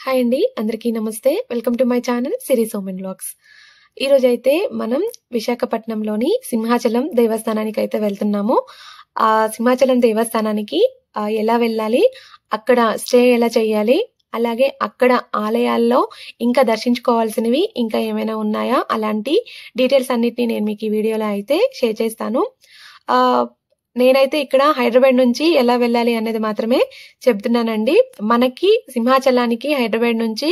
Hi అండి. అందరికీ నమస్తే. వెల్కమ్ టు మై ఛానల్ సిరీస్ ఓమెన్ వ్లాగ్స్. ఈరోజైతే మనం విశాఖపట్నంలోని సింహాచలం దేవస్థానానికైతే వెళ్తున్నాము. ఆ సింహాచలం దేవస్థానానికి ఎలా వెళ్ళాలి, అక్కడ స్టే ఎలా చేయాలి, అలాగే అక్కడ ఆలయాల్లో ఇంకా దర్శించుకోవాల్సినవి ఇంకా ఏమైనా ఉన్నాయా, అలాంటి డీటెయిల్స్ అన్నిటిని నేను మీకు ఈ వీడియోలో అయితే షేర్ చేస్తాను. నేనైతే ఇక్కడ హైదరాబాద్ నుంచి ఎలా వెళ్ళాలి అనేది మాత్రమే చెప్తున్నానండి. మనకి సింహాచలానికి హైదరాబాద్ నుంచి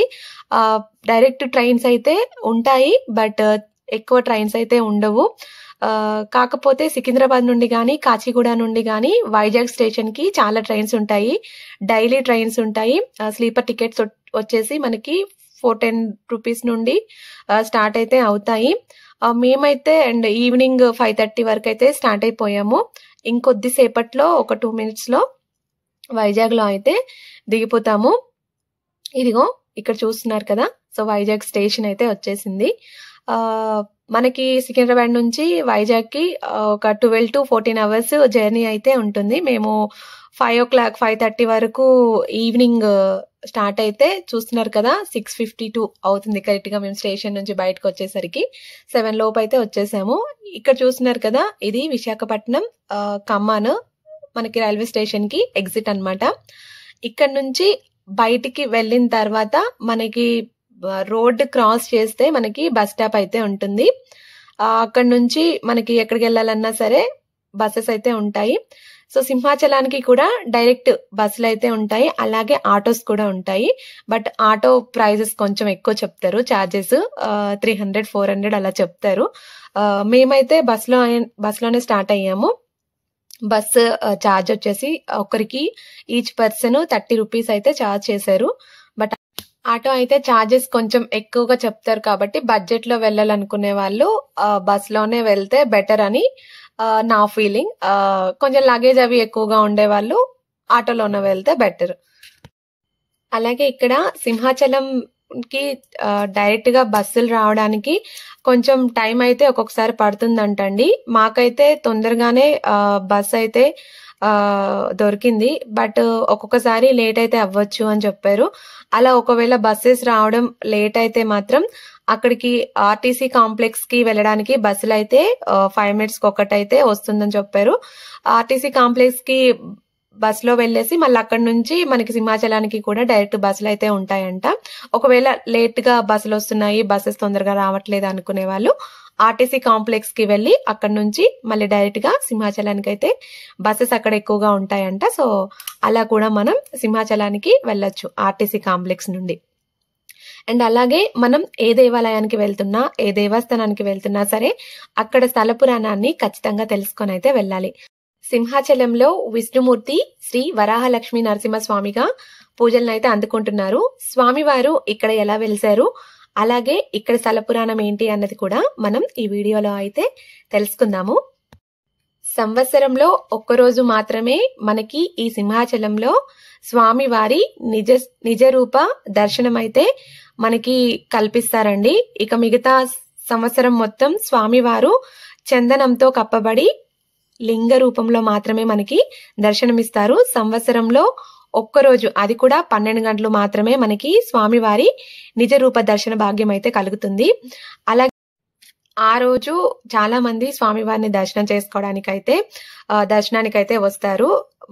డైరెక్ట్ ట్రైన్స్ అయితే ఉంటాయి, బట్ ఎక్కువ ట్రైన్స్ అయితే ఉండవు. కాకపోతే సికింద్రాబాద్ నుండి కానీ, కాచిగూడ నుండి కానీ వైజాగ్ స్టేషన్ కి చాలా ట్రైన్స్ ఉంటాయి. డైలీ ట్రైన్స్ ఉంటాయి. స్లీపర్ టికెట్స్ వచ్చేసి మనకి 410 రూపీస్ నుండి స్టార్ట్ అయితే అవుతాయి. మేమైతే అండ్ ఈవినింగ్ 5:30 వరకు అయితే స్టార్ట్ అయిపోయాము. ఇంకొద్దిసేపట్లో ఒక 2 minutes లో వైజాగ్ లో అయితే దిగిపోతాము. ఇదిగో ఇక్కడ చూస్తున్నారు కదా, సో వైజాగ్ స్టేషన్ అయితే వచ్చేసింది. మనకి సికింద్రాబాద్ నుంచి వైజాగ్ కి ఒక 12 to 14 hours జర్నీ అయితే ఉంటుంది. మేము 5 o'clock 5:30 వరకు ఈవినింగ్ స్టార్ట్ అయితే చూస్తున్నారు కదా, 6:52 అవుతుంది కరెక్ట్ గా మేము స్టేషన్ నుంచి బయటకు వచ్చేసరికి. 7 లోపు అయితే వచ్చేసాము. ఇక్కడ చూస్తున్నారు కదా, ఇది విశాఖపట్నం కమ్మాన్ మనకి రైల్వే స్టేషన్ కి ఎగ్జిట్ అన్నమాట. ఇక్కడ నుంచి బయటికి వెళ్ళిన తర్వాత మనకి రోడ్ క్రాస్ చేస్తే మనకి బస్ స్టాప్ అయితే ఉంటుంది. అక్కడ నుంచి మనకి ఎక్కడికి వెళ్ళాలన్నా సరే బస్సెస్ అయితే ఉంటాయి. సో సింహాచలానికి కూడా డైరెక్ట్ బస్సులు అయితే ఉంటాయి, అలాగే ఆటోస్ కూడా ఉంటాయి. బట్ ఆటో ప్రైజెస్ కొంచెం ఎక్కువ చెప్తారు, చార్జెస్ 300-400 అలా చెప్తారు. మేమైతే బస్సులోనే స్టార్ట్ అయ్యాము. బస్సు ఛార్జ్ వచ్చేసి ఒకరికి ఈచ్ పర్సన్ 30 రూపీస్ అయితే ఛార్జ్ చేశారు. బట్ ఆటో అయితే ఛార్జెస్ కొంచెం ఎక్కువగా చెప్తారు కాబట్టి బడ్జెట్ లో వెళ్ళాలనుకునే వాళ్ళు బస్ లోనే వెళ్తే బెటర్ అని నా ఫీలింగ్. కొంచెం లగేజ్ అవి ఎక్కువగా ఉండే వాళ్ళు ఆటోలోనే వెళ్తే బెటర్. అలాగే ఇక్కడ సింహాచలం కి డైరెక్ట్ గా బస్సులు రావడానికి కొంచెం టైం అయితే ఒక్కొక్కసారి పడుతుందంటండి. మాకైతే తొందరగానే బస్ అయితే దొరికింది, బట్ ఒక్కొక్కసారి లేట్ అయితే అవ్వచ్చు అని చెప్పారు. అలా ఒకవేళ బస్సెస్ రావడం లేట్ అయితే మాత్రం అక్కడికి ఆర్టీసీ కాంప్లెక్స్ కి వెళ్ళడానికి బస్సులు అయితే 5 minutes ఒకటైతే వస్తుందని చెప్పారు. ఆర్టీసీ కాంప్లెక్స్ కి బస్ లో వెళ్ళేసి మళ్ళీ అక్కడ నుంచి మనకి సింహాచలానికి కూడా డైరెక్ట్ బస్సులు అయితే ఉంటాయంట. ఒకవేళ లేట్ గా బస్సులు వస్తున్నాయి, బస్సెస్ తొందరగా రావట్లేదు అనుకునే వాళ్ళు ఆర్టీసీ కాంప్లెక్స్ కి వెళ్ళి అక్కడ నుంచి మళ్ళీ డైరెక్ట్ గా సింహాచలానికి అయితే బస్సెస్ అక్కడ ఎక్కువగా ఉంటాయంట. సో అలా కూడా మనం సింహాచలానికి వెళ్ళొచ్చు ఆర్టీసీ కాంప్లెక్స్ నుండి. అండ్ అలాగే మనం ఏ దేవాలయానికి వెళ్తున్నా, ఏ దేవస్థానానికి వెళ్తున్నా సరే అక్కడ స్థల పురాణాన్ని ఖచ్చితంగా తెలుసుకొని అయితే వెళ్ళాలి. సింహాచలంలో విష్ణుమూర్తి శ్రీ వరాహలక్ష్మీ నరసింహస్వామిగా పూజలను అయితే అందుకుంటున్నారు. స్వామివారు ఇక్కడ ఎలా వెలిశారు, అలాగే ఇక్కడ స్థల పురాణం ఏంటి అన్నది కూడా మనం ఈ వీడియోలో అయితే తెలుసుకుందాము. సంవత్సరంలో ఒక్కరోజు మాత్రమే మనకి ఈ సింహాచలంలో స్వామివారి నిజ రూప దర్శనం అయితే మనకి కల్పిస్తారండి. ఇక మిగతా సంవత్సరం మొత్తం స్వామివారు చందనంతో కప్పబడి లింగ రూపంలో మాత్రమే మనకి దర్శనమిస్తారు. సంవత్సరంలో ఒక్కరోజు, అది కూడా 12 గంటలు మాత్రమే మనకి స్వామివారి నిజ రూప దర్శన భాగ్యం అయితే కలుగుతుంది. అలాగే ఆ రోజు చాలా మంది స్వామివారిని దర్శనానికైతే వస్తారు.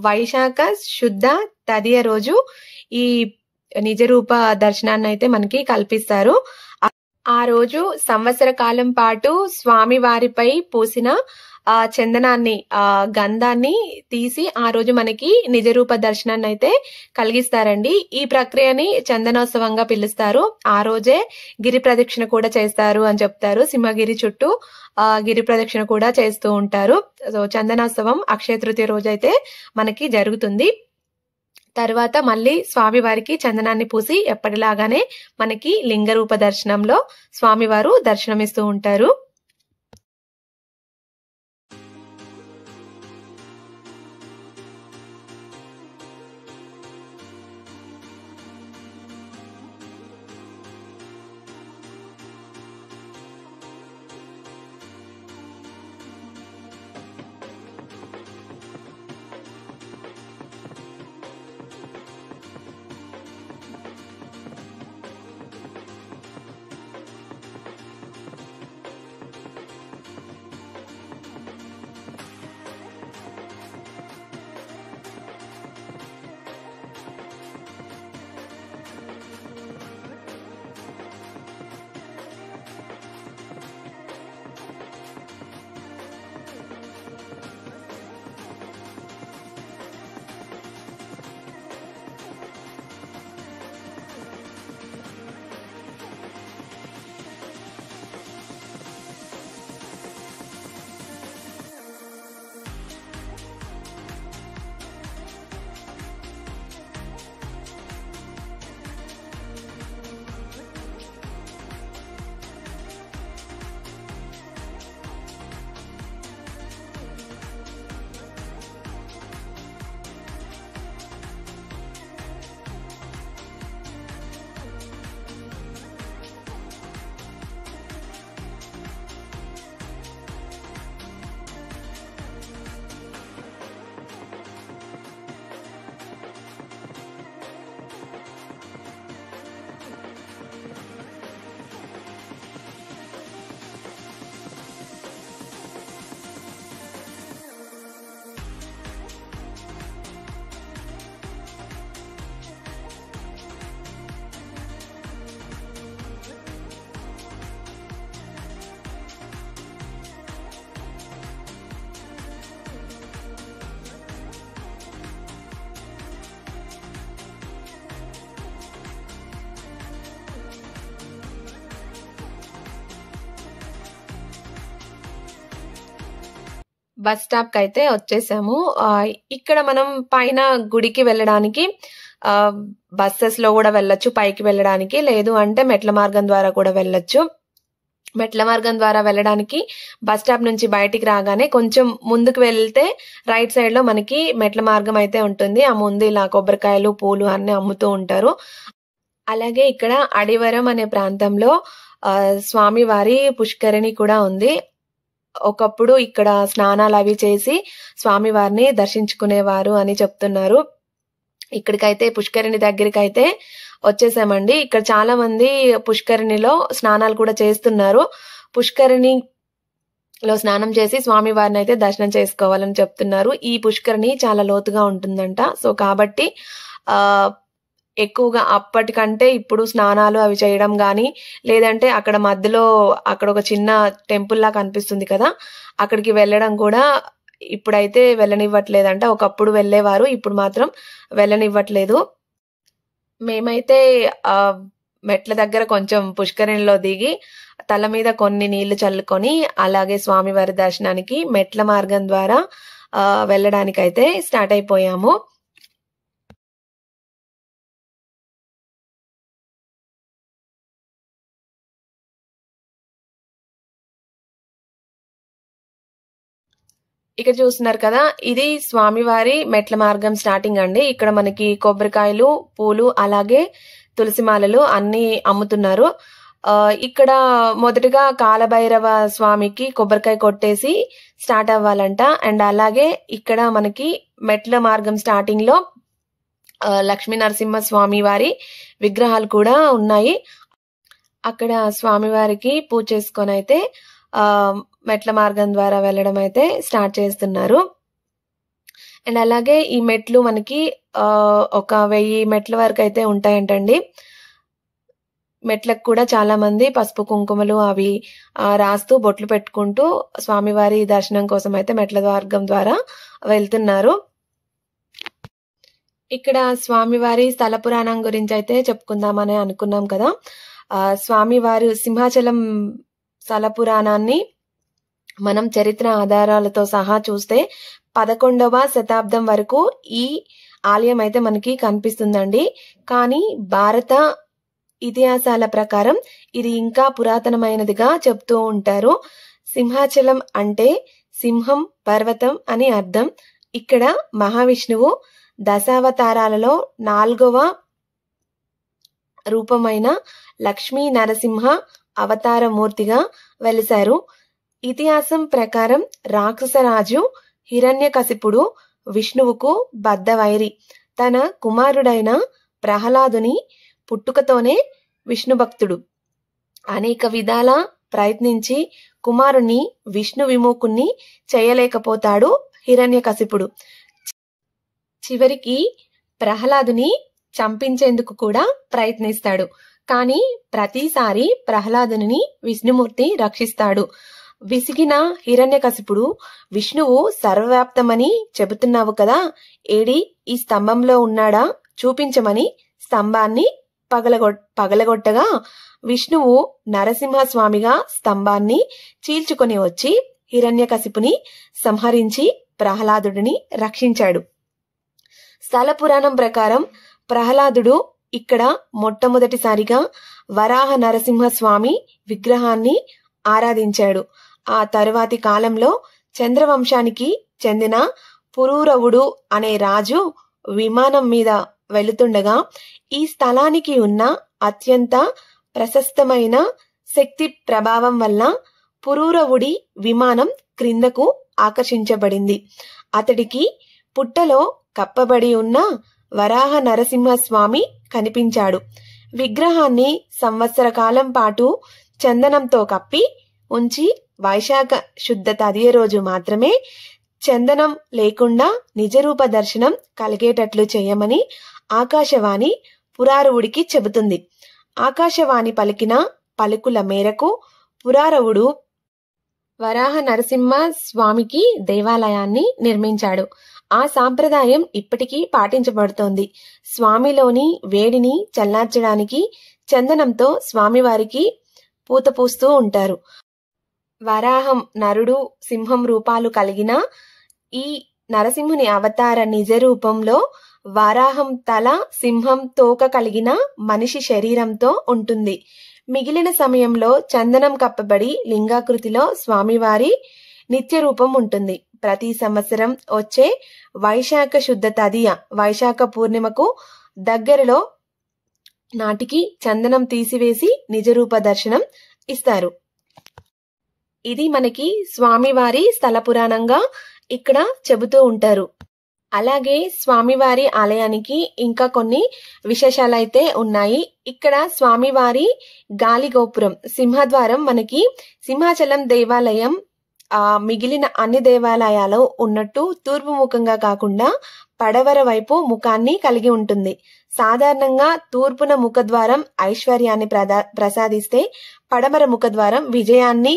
వైశాఖ శుద్ధ తదియ రోజు ఈ నిజ రూప దర్శనాన్ని అయితే మనకి కల్పిస్తారు. ఆ రోజు సంవత్సర కాలం పాటు స్వామివారిపై పూసిన ఆ చందనాన్ని, ఆ గంధాన్ని తీసి ఆ రోజు మనకి నిజరూప దర్శనాన్ని అయితే కలిగిస్తారండి. ఈ ప్రక్రియని చందనోత్సవంగా పిలుస్తారు. ఆ రోజే గిరి ప్రదక్షిణ కూడా చేస్తారు అని చెప్తారు. సింహగిరి చుట్టూ గిరి ప్రదక్షిణ కూడా చేస్తూ ఉంటారు. సో చందనోత్సవం అక్షయ తృతీయ రోజు అయితే మనకి జరుగుతుంది. తర్వాత మళ్ళీ స్వామివారికి చందనాన్ని పూసి ఎప్పటిలాగానే మనకి లింగరూప దర్శనంలో స్వామివారు దర్శనమిస్తూ ఉంటారు. బస్ స్టాప్ కి అయితే వచ్చేసాము. ఇక్కడ మనం పైన గుడికి వెళ్ళడానికి బస్సెస్ లో కూడా వెళ్ళొచ్చు పైకి వెళ్ళడానికి, లేదు అంటే మెట్ల మార్గం ద్వారా కూడా వెళ్ళొచ్చు. మెట్ల మార్గం ద్వారా వెళ్ళడానికి బస్ స్టాప్ నుంచి బయటికి రాగానే కొంచెం ముందుకు వెళ్తే రైట్ సైడ్ లో మనకి మెట్ల మార్గం అయితే ఉంటుంది. ఆ ముందు ఇలా కొబ్బరికాయలు పూలు అన్ని అమ్ముతూ ఉంటారు. అలాగే ఇక్కడ అడివరం అనే ప్రాంతంలో స్వామివారి పుష్కరిణి కూడా ఉంది. ఒకప్పుడు ఇక్కడ స్నానాలు అవి చేసి స్వామివారిని దర్శించుకునేవారు అని చెప్తున్నారు. ఇక్కడికైతే పుష్కరిణి దగ్గరికి అయితే వచ్చేసామండి. ఇక్కడ చాలా మంది పుష్కరిణిలో స్నానాలు కూడా చేస్తున్నారు. పుష్కరిణిలో స్నానం చేసి స్వామివారిని అయితే దర్శనం చేసుకోవాలని చెప్తున్నారు. ఈ పుష్కరిణి చాలా లోతుగా ఉంటుందంట. సో కాబట్టి ఎక్కువగా అప్పటికంటే ఇప్పుడు స్నానాలు అవి చేయడం గాని, లేదంటే అక్కడ మధ్యలో అక్కడ ఒక చిన్న టెంపుల్ లా కనిపిస్తుంది కదా, అక్కడికి వెళ్ళడం కూడా ఇప్పుడైతే వెళ్ళనివ్వట్లేదంట. ఒకప్పుడు వెళ్ళేవారు, ఇప్పుడు మాత్రం వెళ్ళనివ్వట్లేదు. మేమైతే మెట్ల దగ్గర కొంచెం పుష్కరిణిలో దిగి తల మీద కొన్ని నీళ్లు చల్లుకొని అలాగే స్వామివారి దర్శనానికి మెట్ల మార్గం ద్వారా వెళ్ళడానికైతే స్టార్ట్ అయిపోయాము. ఇక్కడ చూస్తున్నారు కదా, ఇది స్వామివారి మెట్ల మార్గం స్టార్టింగ్ అండి. ఇక్కడ మనకి కొబ్బరికాయలు పూలు అలాగే తులసిమాలలు అన్ని అమ్ముతున్నారు. ఇక్కడ మొదటగా కాలభైరవ స్వామికి కొబ్బరికాయ కొట్టేసి స్టార్ట్ అవ్వాలంట. అండ్ అలాగే ఇక్కడ మనకి మెట్ల మార్గం స్టార్టింగ్ లో లక్ష్మీ నరసింహ స్వామి వారి విగ్రహాలు కూడా ఉన్నాయి. అక్కడ స్వామివారికి పూజ చేసుకొని అయితే మెట్ల మార్గం ద్వారా వెళ్ళడం అయితే స్టార్ట్ చేస్తున్నారు. అండ్ అలాగే ఈ మెట్లు మనకి 1000 మెట్ల వరకు అయితే ఉంటాయంటండి. మెట్లకు కూడా చాలా మంది పసుపు కుంకుమలు అవి రాస్తూ బొట్లు పెట్టుకుంటూ స్వామివారి దర్శనం కోసం అయితే మెట్ల మార్గం ద్వారా వెళ్తున్నారు. ఇక్కడ స్వామివారి స్థల పురాణం గురించి అయితే చెప్పుకుందామని అనుకున్నాం కదా. స్వామివారు సింహాచలం స్థల పురాణాన్ని మనం చరిత్ర ఆధారాలతో సహా చూస్తే 11వ శతాబ్దం వరకు ఈ ఆలయం అయితే మనకి కనిపిస్తుందండి. కానీ భారత ఇతిహాసాల ప్రకారం ఇది ఇంకా పురాతనమైనదిగా చెప్తూ ఉంటారు. సింహాచలం అంటే సింహం పర్వతం అని అర్థం. ఇక్కడ మహావిష్ణువు దశావతారాలలో 4వ రూపమైన లక్ష్మీ నరసింహ అవతార మూర్తిగా వెలిశారు. ఇతిహాసం ప్రకారం రాక్షసరాజు హిరణ్యకశిపుడు విష్ణువుకు బద్ధవైరి. తన కుమారుడైన ప్రహ్లాదుని పుట్టుకతోనే విష్ణు భక్తుడు. అనేక విధాల ప్రయత్నించి కుమారుణ్ణి విష్ణు విముఖుణ్ణి చేయలేకపోతాడు హిరణ్యకశిపుడు. చివరికి ప్రహ్లాదుని చంపించేందుకు కూడా ప్రయత్నిస్తాడు. కానీ ప్రతిసారి ప్రహ్లాదుని విష్ణుమూర్తి రక్షిస్తాడు. విసిగిన హిరణ్యకశిపుడు విష్ణువు సర్వవ్యాప్తమని చెబుతున్నావు కదా, ఏడి ఈ స్తంభంలో ఉన్నాడా చూపించమని స్తంభాన్ని పగలగొట్టగా విష్ణువు నరసింహస్వామిగా స్తంభాన్ని చీల్చుకొని వచ్చి హిరణ్యకశిపుని సంహరించి ప్రహ్లాదుడిని రక్షించాడు. స్థల పురాణం ప్రకారం ప్రహ్లాదుడు ఇక్కడ మొట్టమొదటిసారిగా వరాహ నరసింహస్వామి విగ్రహాన్ని ఆరాధించాడు. ఆ తరువాతి కాలంలో చంద్రవంశానికి చెందిన పురూరవుడు అనే రాజు విమానం మీద వెళుతుండగా ఈ స్థలానికి ఉన్న అత్యంత ప్రశస్తమైన శక్తి ప్రభావం వల్ల పురూరవుడి విమానం క్రిందకు ఆకర్షించబడింది. అతడికి పుట్టలో కప్పబడి ఉన్న వరాహ నరసింహస్వామి కనిపించాడు. విగ్రహాన్ని సంవత్సర కాలం పాటు చందనంతో కప్పి ఉంచి వైశాఖ శుద్ధ తదియ రోజు మాత్రమే చందనం లేకుండా నిజరూప దర్శనం కలిగేటట్లు చేయమని ఆకాశవాణి పురారవుడికి చెబుతుంది. ఆకాశవాణి పలికిన పలుకుల మేరకు పురారవుడు వరాహ నరసింహ స్వామికి దేవాలయాన్ని నిర్మించాడు. ఆ సాంప్రదాయం ఇప్పటికీ పాటించబడుతోంది. స్వామిలోని వేడిని చల్లార్చడానికి చందనంతో స్వామివారికి పూత పూస్తూ ఉంటారు. వరాహం, నరుడు, సింహం రూపాలు కలిగిన ఈ నరసింహుని అవతార నిజ రూపంలో వరాహం తల, సింహం తోక కలిగిన మనిషి శరీరంతో ఉంటుంది. మిగిలిన సమయంలో చందనం కప్పబడి లింగాకృతిలో స్వామివారి నిత్య రూపం ఉంటుంది. ప్రతి సంవత్సరం వచ్చే వైశాఖ శుద్ధ తదియ, వైశాఖ పూర్ణిమకు దగ్గరలో నాటికి చందనం తీసివేసి నిజరూప దర్శనం ఇస్తారు. ఇది మనకి స్వామివారి స్థల పురాణంగా ఇక్కడ చెబుతూ ఉంటారు. అలాగే స్వామివారి ఆలయానికి ఇంకా కొన్ని విశేషాలైతే ఉన్నాయి. ఇక్కడ స్వామివారి గాలి గోపురం, సింహద్వారం మనకి సింహాచలం దేవాలయం మిగిలిన అన్ని దేవాలయాలు ఉన్నట్టు తూర్పు ముఖంగా కాకుండా పడవర వైపు ముఖాన్ని కలిగి ఉంటుంది. సాధారణంగా తూర్పున ముఖద్వారం ఐశ్వర్యాన్ని ప్రసాదిస్తే పడమర ముఖద్వారం విజయాన్ని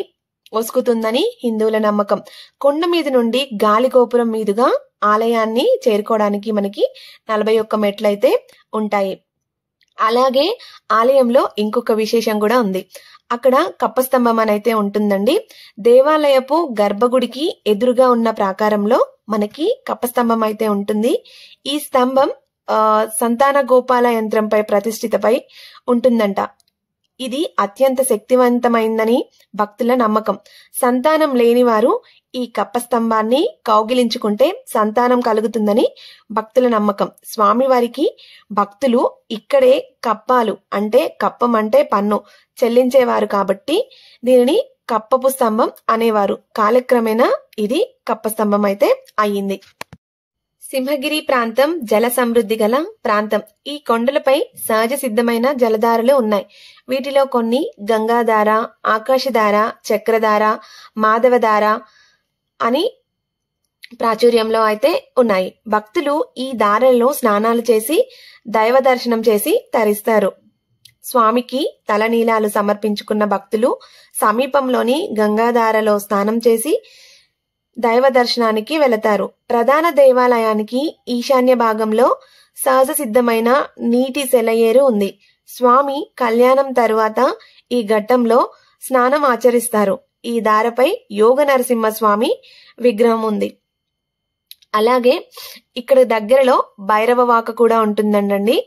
ఒసుకుతుందని హిందువుల నమ్మకం. కొండ మీద నుండి గాలి గోపురం మీదుగా ఆలయాన్ని చేరుకోవడానికి మనకి 41 మెట్లయితే ఉంటాయి. అలాగే ఆలయంలో ఇంకొక విశేషం కూడా ఉంది. అక్కడ కప్పస్తంభం అయితే ఉంటుందండి. దేవాలయపు గర్భగుడికి ఎదురుగా ఉన్న ప్రాకారంలో మనకి కప్పస్తంభం అయితే ఉంటుంది. ఈ స్తంభం సంతాన గోపాల యంత్రంపై ప్రతిష్ఠితపై ఉంటుందంట. ఇది అత్యంత శక్తివంతమైందని భక్తుల నమ్మకం. సంతానం లేని వారు ఈ కప్పస్తంభాన్ని కౌగిలించుకుంటే సంతానం కలుగుతుందని భక్తుల నమ్మకం. స్వామివారికి భక్తులు ఇక్కడే కప్పాలు అంటే కప్పం అంటే పన్ను చెల్లించేవారు కాబట్టి దీనిని కప్పపు స్తంభం అనేవారు. కాలక్రమేణా ఇది కప్పస్తంభం అయితే అయ్యింది. సింహగిరి ప్రాంతం జల సమృద్ధి గల ప్రాంతం. ఈ కొండలపై సహజ సిద్ధమైన జలధారలు ఉన్నాయి. వీటిలో కొన్ని గంగాధార, ఆకాశధార, చక్రధార, మాధవధార అని ప్రాచుర్యంలో అయితే ఉన్నాయి. భక్తులు ఈ దారల్లో స్నానాలు చేసి దైవ దర్శనం చేసి తరిస్తారు. స్వామికి తలనీలాలు సమర్పించుకున్న భక్తులు సమీపంలోని గంగాధారలో స్నానం చేసి దైవ దర్శనానికి వెళతారు. ప్రధాన దేవాలయానికి ఈశాన్య భాగంలో సహజ సిద్ధమైన నీటి సెలయేరు ఉంది. స్వామి కళ్యాణం తరువాత ఈ ఘట్టంలో స్నానం ఆచరిస్తారు. ఈ దారపై యోగ నరసింహస్వామి విగ్రహం ఉంది. అలాగే ఇక్కడ దగ్గరలో భైరవవాక కూడా ఉంటుందండి.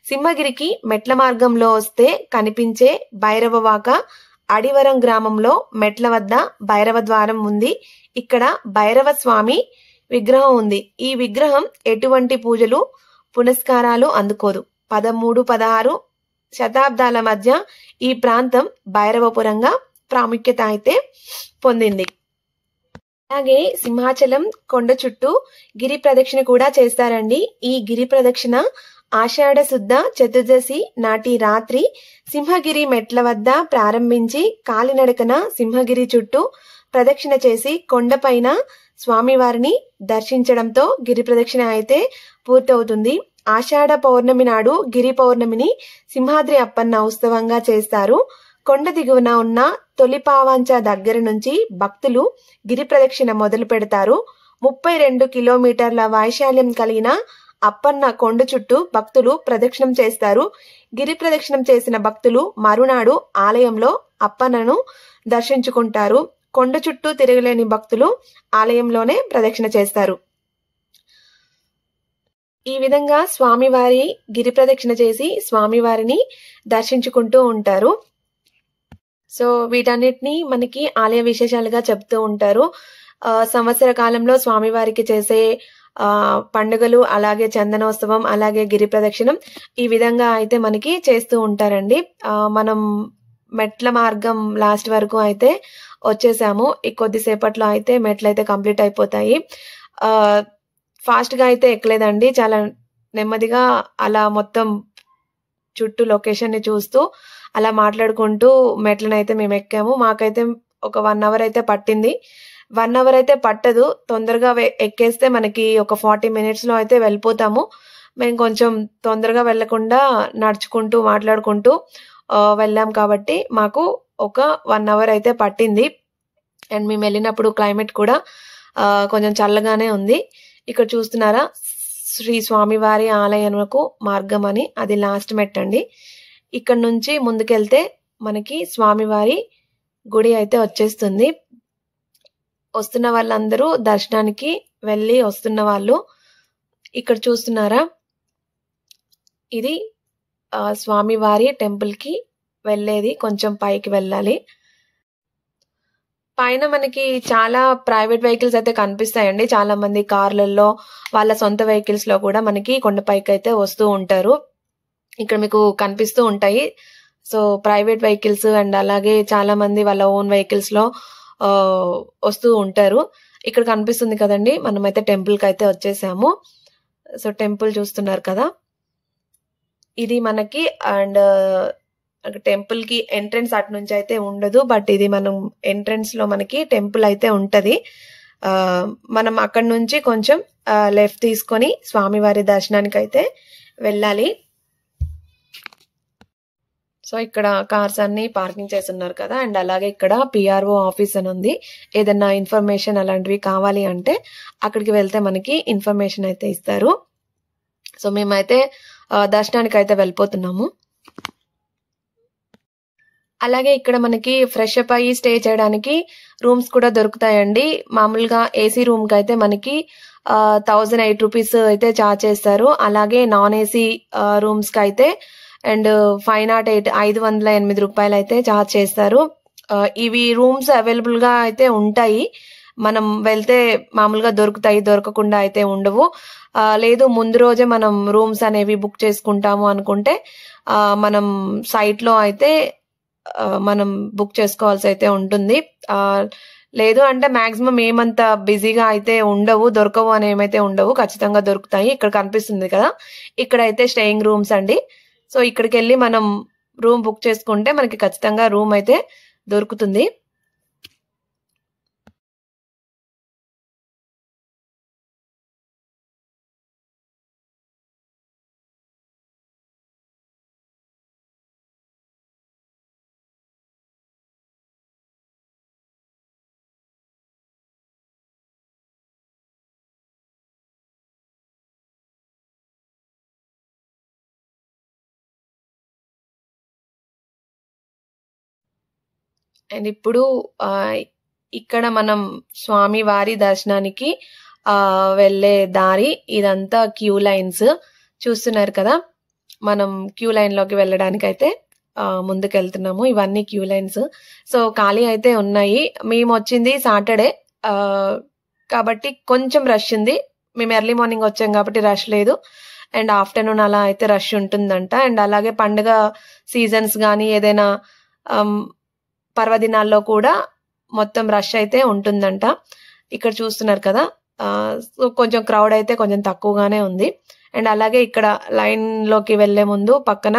సింహగిరికి మెట్ల మార్గంలో వస్తే కనిపించే భైరవవాక అడివరం గ్రామంలో మెట్ల వద్ద భైరవ ద్వారం ఉంది. ఇక్కడ భైరవ స్వామి విగ్రహం ఉంది. ఈ విగ్రహం ఎటువంటి పూజలు పునస్కారాలు అందుకోదు. 13-16 శతాబ్దాల మధ్య ఈ ప్రాంతం భైరవపురంగా ప్రాముఖ్యత అయితే పొందింది. అలాగే సింహాచలం కొండ చుట్టూ గిరి ప్రదక్షిణ కూడా చేస్తారండి. ఈ గిరి ప్రదక్షిణ ఆషాఢ శుద్ధ చతుర్దశి నాటి రాత్రి సింహగిరి మెట్ల వద్ద ప్రారంభించి కాలినడకన సింహగిరి చుట్టూ ప్రదక్షిణ చేసి కొండపైన స్వామివారిని దర్శించడంతో గిరి ప్రదక్షిణ అయితే పూర్తవుతుంది. ఆషాఢ పౌర్ణమి నాడు గిరి పౌర్ణమిని సింహాద్రి అప్పన్న ఉత్సవంగా చేస్తారు. కొండ దిగువన ఉన్న తొలిపావంచ దగ్గర నుంచి భక్తులు గిరి ప్రదక్షిణ మొదలు పెడతారు. 32 కిలోమీటర్ల వైశాల్యం కలిగిన అప్పన్న కొండ చుట్టూ భక్తులు ప్రదక్షిణం చేస్తారు. గిరి ప్రదక్షిణం చేసిన భక్తులు మరునాడు ఆలయంలో అప్పన్నను దర్శించుకుంటారు. కొండ చుట్టూ తిరగలేని భక్తులు ఆలయంలోనే ప్రదక్షిణ చేస్తారు. ఈ విధంగా స్వామివారి గిరి ప్రదక్షిణ చేసి స్వామివారిని దర్శించుకుంటూ ఉంటారు. సో వీటన్నిటిని మనకి ఆలయ విశేషాలుగా చెప్తూ ఉంటారు. సంవత్సర కాలంలో స్వామివారికి చేసే పండుగలు, అలాగే చందనోత్సవం, అలాగే గిరి ప్రదక్షిణం ఈ విధంగా అయితే మనకి చేస్తూ ఉంటారండి. మనం మెట్ల మార్గం లాస్ట్ వరకు అయితే వచ్చేసాము. ఈ కొద్దిసేపట్లో అయితే మెట్లు అయితే కంప్లీట్ అయిపోతాయి. ఫాస్ట్ గా అయితే ఎక్కలేదండి, చాలా నెమ్మదిగా అలా మొత్తం చుట్టూ లొకేషన్ ని చూస్తూ అలా మాట్లాడుకుంటూ మెట్లను అయితే మేము ఎక్కాము. మాకైతే ఒక 1 అవర్ అయితే పట్టింది. 1 అవర్ అయితే పట్టదు, తొందరగా ఎక్కేస్తే మనకి ఒక 40 minutes లో అయితే వెళ్ళిపోతాము. మేము కొంచెం తొందరగా వెళ్లకుండా నడుచుకుంటూ మాట్లాడుకుంటూ వెళ్ళాం కాబట్టి మాకు ఒక 1 అవర్ అయితే పట్టింది. అండ్ మేము వెళ్ళినప్పుడు క్లైమేట్ కూడా కొంచెం చల్లగానే ఉంది. ఇక్కడ చూస్తున్నారా, శ్రీ స్వామివారి ఆలయంకు మార్గం అని, అది లాస్ట్ మెట్ అండి. ఇక్కడ నుంచి ముందుకెళ్తే మనకి స్వామివారి గుడి అయితే వచ్చేస్తుంది. వస్తున్న వాళ్ళందరూ దర్శనానికి వెళ్ళి వస్తున్న వాళ్ళు ఇక్కడ చూస్తున్నారా, ఇది స్వామివారి టెంపుల్కి వెళ్ళేది. కొంచెం పైకి వెళ్ళాలి. పైన మనకి చాలా ప్రైవేట్ వెహికల్స్ అయితే కనిపిస్తాయండి. చాలా మంది కార్లలో, వాళ్ళ సొంత వెహికల్స్ లో కూడా మనకి కొండపైకి అయితే వస్తూ ఉంటారు. ఇక్కడ మీకు కనిపిస్తూ ఉంటాయి. సో ప్రైవేట్ వెహికల్స్ అండ్ అలాగే చాలా మంది వాళ్ళ ఓన్ వెహికల్స్ లో వస్తూ ఉంటారు. ఇక్కడ కనిపిస్తుంది కదండి, మనమైతే టెంపుల్ కి అయితే వచ్చేసాము. సో టెంపుల్ చూస్తున్నారు కదా, ఇది మనకి అండ్ టెంపుల్ కి ఎంట్రన్స్ అటు నుంచి అయితే ఉండదు, బట్ ఇది మనం ఎంట్రన్స్ లో మనకి టెంపుల్ అయితే ఉంటది. మనం అక్కడ నుంచి కొంచెం లెఫ్ట్ తీసుకొని స్వామివారి దర్శనానికి అయితే వెళ్ళాలి. సో ఇక్కడ కార్స్ అన్ని పార్కింగ్ చేస్తున్నారు కదా, అండ్ అలాగే ఇక్కడ పిఆర్ఓ ఆఫీస్ అని ఉంది. ఏదైనా ఇన్ఫర్మేషన్ అలాంటివి కావాలి అంటే అక్కడికి వెళ్తే మనకి ఇన్ఫర్మేషన్ అయితే ఇస్తారు. సో మేమైతే దర్శనానికి అయితే వెళ్ళిపోతున్నాము. అలాగే ఇక్కడ మనకి ఫ్రెష్ అప్ అయ్యి స్టే చేయడానికి రూమ్స్ కూడా దొరుకుతాయండి. మామూలుగా ఏసీ రూమ్ కి అయితే మనకి 1008 రూపీస్ అయితే చార్జ్ చేస్తారు. అలాగే నాన్ ఏసీ రూమ్స్ కి అయితే అండ్ 508 508 రూపాయలు అయితే చార్జ్ చేస్తారు. ఇవి రూమ్స్ అవైలబుల్ గా అయితే ఉంటాయి. మనం వెళ్తే మామూలుగా దొరుకుతాయి, దొరకకుండా అయితే ఉండవు. లేదు ముందు రోజే మనం రూమ్స్ అనేవి బుక్ చేసుకుంటాము అనుకుంటే మనం సైట్ లో అయితే మనం బుక్ చేసుకోవాల్సి అయితే ఉంటుంది. లేదు అంటే మాక్సిమం ఏమంత బిజీగా అయితే ఉండవు, దొరకవు అని ఏమైతే ఉండవు, ఖచ్చితంగా దొరుకుతాయి. ఇక్కడ కనిపిస్తుంది కదా, ఇక్కడైతే స్టేయింగ్ రూమ్స్ అండి. సో ఇక్కడికి వెళ్ళి మనం రూమ్ బుక్ చేసుకుంటే మనకి ఖచ్చితంగా రూమ్ అయితే దొరుకుతుంది. అండ్ ఇప్పుడు ఇక్కడ మనం స్వామి వారి దర్శనానికి వెళ్ళే దారి ఇదంతా క్యూ లైన్స్ చూస్తున్నారు కదా. మనం క్యూ లైన్ లోకి వెళ్ళడానికి అయితే ముందుకు వెళ్తున్నాము. ఇవన్నీ క్యూ లైన్స్. సో ఖాళీ అయితే ఉన్నాయి. మేము వచ్చింది సాటర్డే కాబట్టి కొంచెం రష్ ఉంది. మేము ఎర్లీ మార్నింగ్ వచ్చాం కాబట్టి రష్ లేదు. అండ్ ఆఫ్టర్నూన్ అలా అయితే రష్ ఉంటుందంట. అండ్ అలాగే పండుగ సీజన్స్ కానీ ఏదైనా పర్వదినాల్లో కూడా మొత్తం రష్ అయితే ఉంటుందంట. ఇక్కడ చూస్తున్నారు కదా, సో కొంచెం క్రౌడ్ అయితే కొంచెం తక్కువగానే ఉంది. అండ్ అలాగే ఇక్కడ లైన్ లోకి వెళ్లే ముందు పక్కన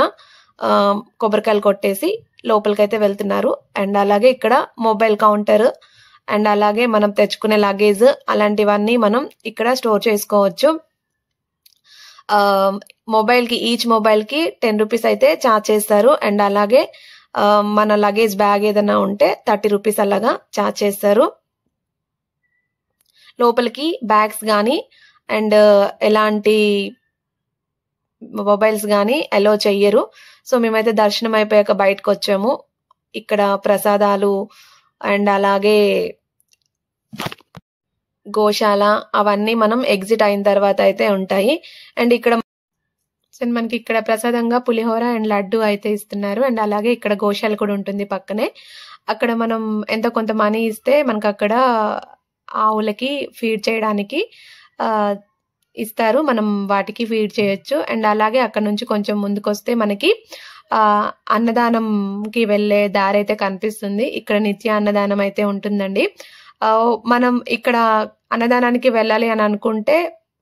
కొబ్బరికాయలు కొట్టేసి లోపలికైతే వెళ్తున్నారు. అండ్ అలాగే ఇక్కడ మొబైల్ కౌంటర్ అండ్ అలాగే మనం తెచ్చుకునే లగేజ్ అలాంటివన్నీ మనం ఇక్కడ స్టోర్ చేసుకోవచ్చు. మొబైల్ కి ఈచ్ మొబైల్ కి 10 రూపీస్ అయితే చార్జ్ చేస్తారు. అండ్ అలాగే మన లగేజ్ బ్యాగ్ ఏదైనా ఉంటే 30 రూపీస్ అలాగా చార్జ్ చేస్తారు. లోపలికి బ్యాగ్స్ కానీ అండ్ ఎలాంటి మొబైల్స్ కానీ అలో చెయ్యరు. సో మేమైతే దర్శనం అయిపోయాక బయటకు వచ్చాము. ఇక్కడ ప్రసాదాలు అండ్ అలాగే గోశాల అవన్నీ మనం ఎగ్జిట్ అయిన తర్వాత అయితే ఉంటాయి. అండ్ ఇక్కడ మనకి ఇక్కడ ప్రసాదంగా పులిహోర అండ్ లడ్డు అయితే ఇస్తున్నారు. అండ్ అలాగే ఇక్కడ గోశాల కూడా ఉంటుంది పక్కనే. అక్కడ మనం ఎంతో కొంత మనీ ఇస్తే మనకు అక్కడ ఆవులకి ఫీడ్ చేయడానికి ఇస్తారు. మనం వాటికి ఫీడ్ చేయొచ్చు. అండ్ అలాగే అక్కడ నుంచి కొంచెం ముందుకు వస్తే మనకి అన్నదానంకి వెళ్ళే దారి అయితే కనిపిస్తుంది. ఇక్కడ నిత్య అన్నదానం అయితే ఉంటుందండి. మనం ఇక్కడ అన్నదానానికి వెళ్ళాలి అని అనుకుంటే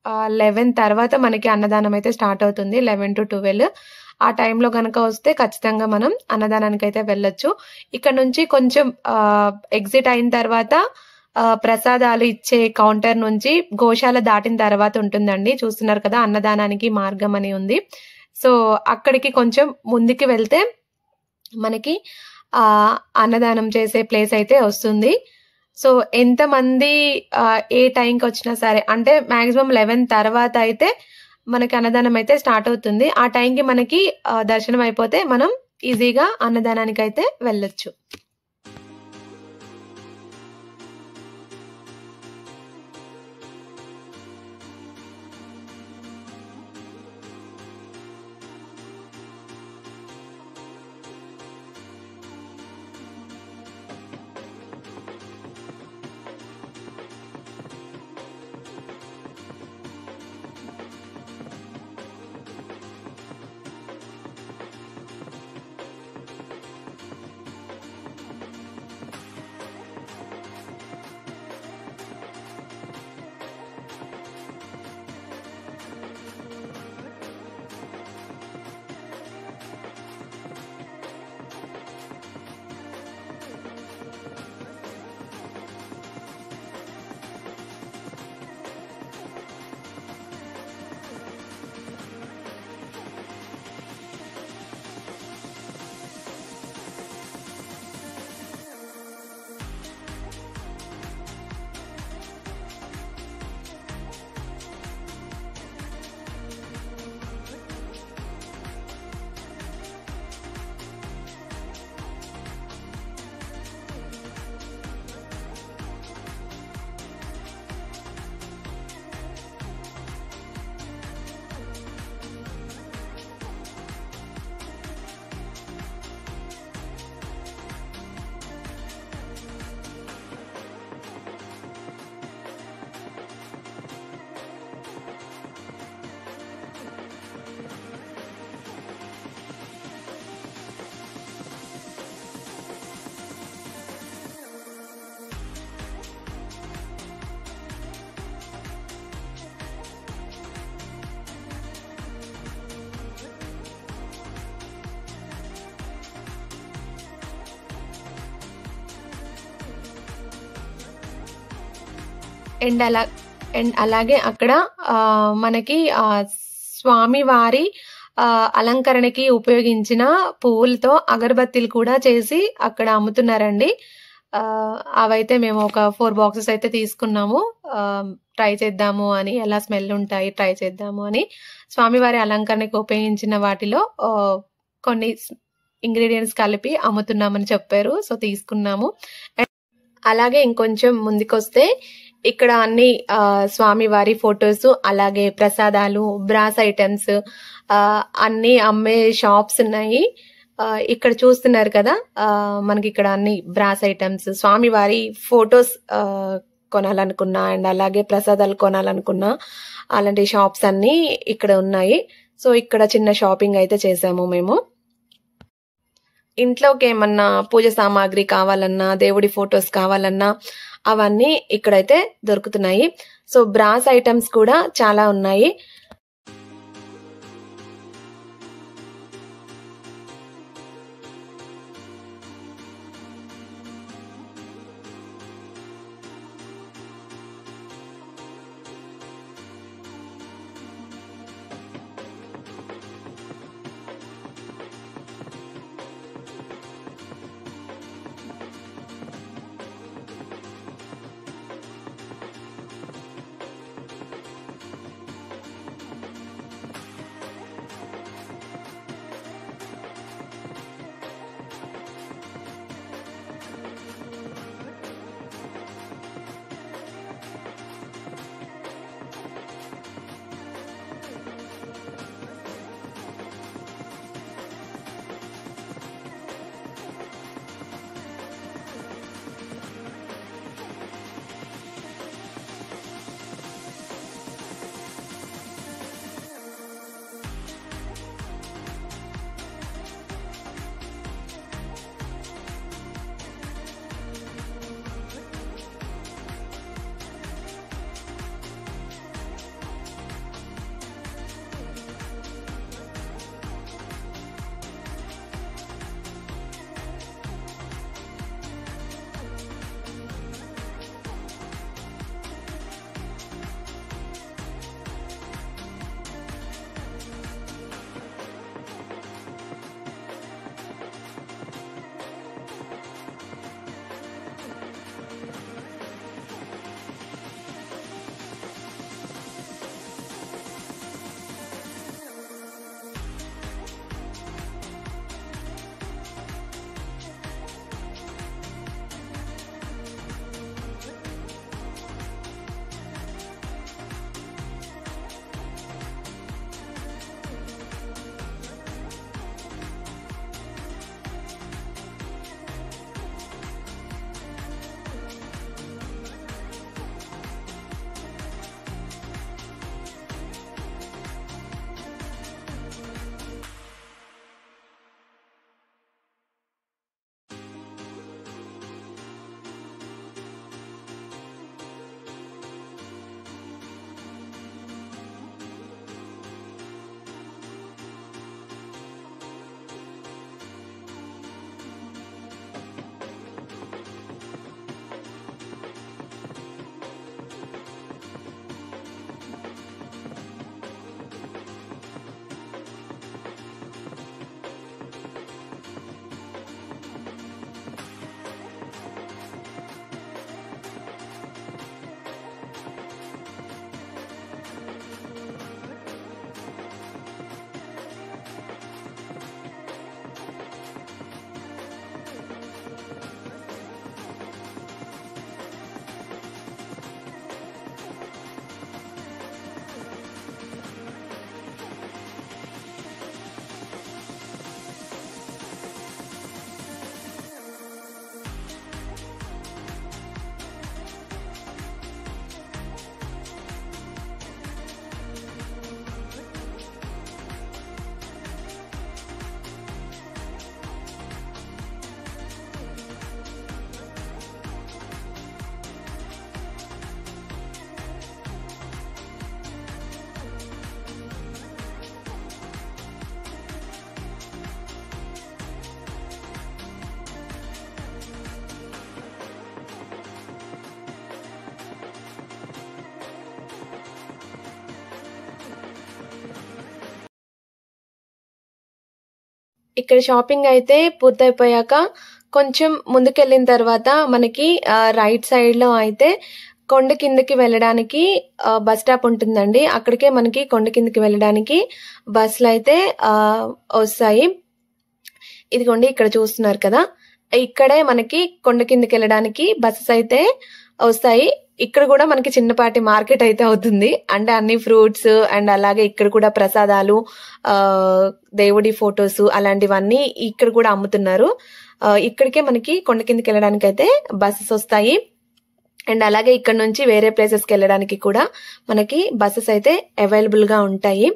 11 తర్వాత మనకి అన్నదానం అయితే స్టార్ట్ అవుతుంది. 11 to 12 ఆ టైంలో కనుక వస్తే ఖచ్చితంగా మనం అన్నదానానికి అయితే వెళ్ళొచ్చు. ఇక్కడ నుంచి కొంచెం ఎగ్జిట్ అయిన తర్వాత ప్రసాదాలు ఇచ్చే కౌంటర్ నుంచి గోశాల దాటిన తర్వాత ఉంటుందండి. చూస్తున్నారు కదా, అన్నదానానికి మార్గం అని ఉంది. సో అక్కడికి కొంచెం ముందుకి వెళ్తే మనకి అన్నదానం చేసే ప్లేస్ అయితే వస్తుంది. సో ఎంతమంది ఏ టైంకి వచ్చినా సరే, అంటే మాక్సిమం 11 తర్వాత అయితే మనకి అన్నదానం అయితే స్టార్ట్ అవుతుంది. ఆ టైంకి మనకి దర్శనం అయిపోతే మనం ఈజీగా అన్నదానానికి అయితే వెళ్ళొచ్చు. అండ్ అలాగే అక్కడ మనకి స్వామివారి అలంకరణకి ఉపయోగించిన పువ్వులతో అగరబత్తీలు కూడా చేసి అక్కడ అమ్ముతున్నారండి. అవైతే మేము ఒక 4 బాక్సెస్ అయితే తీసుకున్నాము. ట్రై చేద్దాము అని, ఎలా స్మెల్ ఉంటాయి ట్రై చేద్దాము అని. స్వామివారి అలంకరణకి ఉపయోగించిన వాటిలో కొన్ని ఇంగ్రీడియంట్స్ కలిపి అమ్ముతున్నామని చెప్పారు. సో తీసుకున్నాము. అలాగే ఇంకొంచెం ముందుకొస్తే ఇక్కడ అన్ని స్వామివారి ఫొటోస్, అలాగే ప్రసాదాలు, బ్రాస్ ఐటమ్స్ అన్ని అమ్మే షాప్స్ ఉన్నాయి. ఇక్కడ చూస్తున్నారు కదా, మనకి ఇక్కడ అన్ని బ్రాస్ ఐటమ్స్, స్వామివారి ఫొటోస్ కొనాలనుకున్నా అండ్ అలాగే ప్రసాదాలు కొనాలనుకున్నా అలాంటి షాప్స్ అన్ని ఇక్కడ ఉన్నాయి. సో ఇక్కడ చిన్న షాపింగ్ అయితే చేసాము మేము. ఇంట్లోకి ఏమన్నా పూజ సామాగ్రి కావాలన్నా, దేవుడి ఫొటోస్ కావాలన్నా అవన్నీ ఇక్కడైతే దొరుకుతున్నాయి. సో బ్రాస్ ఐటమ్స్ కూడా చాలా ఉన్నాయి. ఇక్కడ షాపింగ్ అయితే పూర్తయిపోయాక కొంచెం ముందుకెళ్ళిన తర్వాత మనకి రైట్ సైడ్ లో అయితే కొండ కిందకి వెళ్ళడానికి బస్ స్టాప్ ఉంటుందండి. అక్కడికే మనకి కొండ కిందకి వెళ్ళడానికి బస్సులు అయితే వస్తాయి. ఇదిగోండి ఇక్కడ చూస్తున్నారు కదా, ఇక్కడే మనకి కొండ కిందకి వెళ్ళడానికి బస్సెస్ అయితే వస్తాయి. ఇక్కడ కూడా మనకి చిన్నపాటి మార్కెట్ అయితే అవుతుంది. అంటే అన్ని ఫ్రూట్స్ అండ్ అలాగే ఇక్కడ కూడా ప్రసాదాలు, దేవుడి ఫొటోస్ అలాంటివన్నీ ఇక్కడ కూడా అమ్ముతున్నారు. ఇక్కడికే మనకి కొండ కిందకి వెళ్ళడానికి అయితే బస్సెస్ వస్తాయి. అండ్ అలాగే ఇక్కడ నుంచి వేరే ప్లేసెస్కి వెళ్ళడానికి కూడా మనకి బస్సెస్ అయితే అవైలబుల్ గా ఉంటాయి.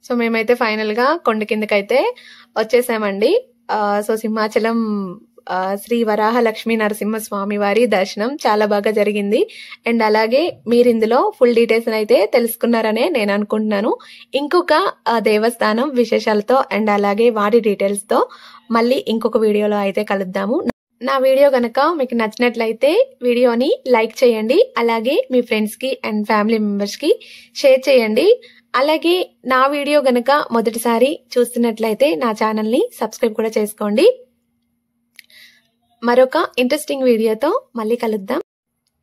సో మేమైతే ఫైనల్ గా కొండ కిందకైతే వచ్చేసామండి. సో సింహాచలం శ్రీ వరాహ లక్ష్మీ నరసింహస్వామి వారి దర్శనం చాలా బాగా జరిగింది. అండ్ అలాగే మీరు ఇందులో ఫుల్ డీటెయిల్స్ అయితే తెలుసుకున్నారనే నేను అనుకుంటున్నాను. ఇంకొక దేవస్థానం విశేషాలతో అండ్ అలాగే వాటి డీటెయిల్స్ తో మళ్ళీ ఇంకొక వీడియోలో అయితే కలుద్దాము. నా వీడియో గనక మీకు నచ్చినట్లయితే వీడియోని లైక్ చేయండి. అలాగే మీ ఫ్రెండ్స్ కి అండ్ ఫ్యామిలీ మెంబర్స్ కి షేర్ చేయండి. అలాగే నా వీడియో గనక మొదటిసారి చూస్తున్నట్లయితే నా ఛానల్ ని సబ్స్క్రైబ్ కూడా చేసుకోండి. మరొక ఇంట్రెస్టింగ్ వీడియోతో మళ్ళీ కలుద్దాం.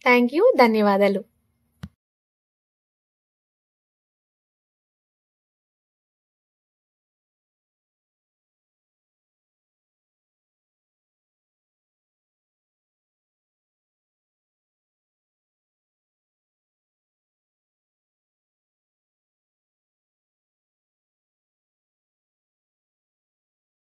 Thank you. ధన్యవాదాలు.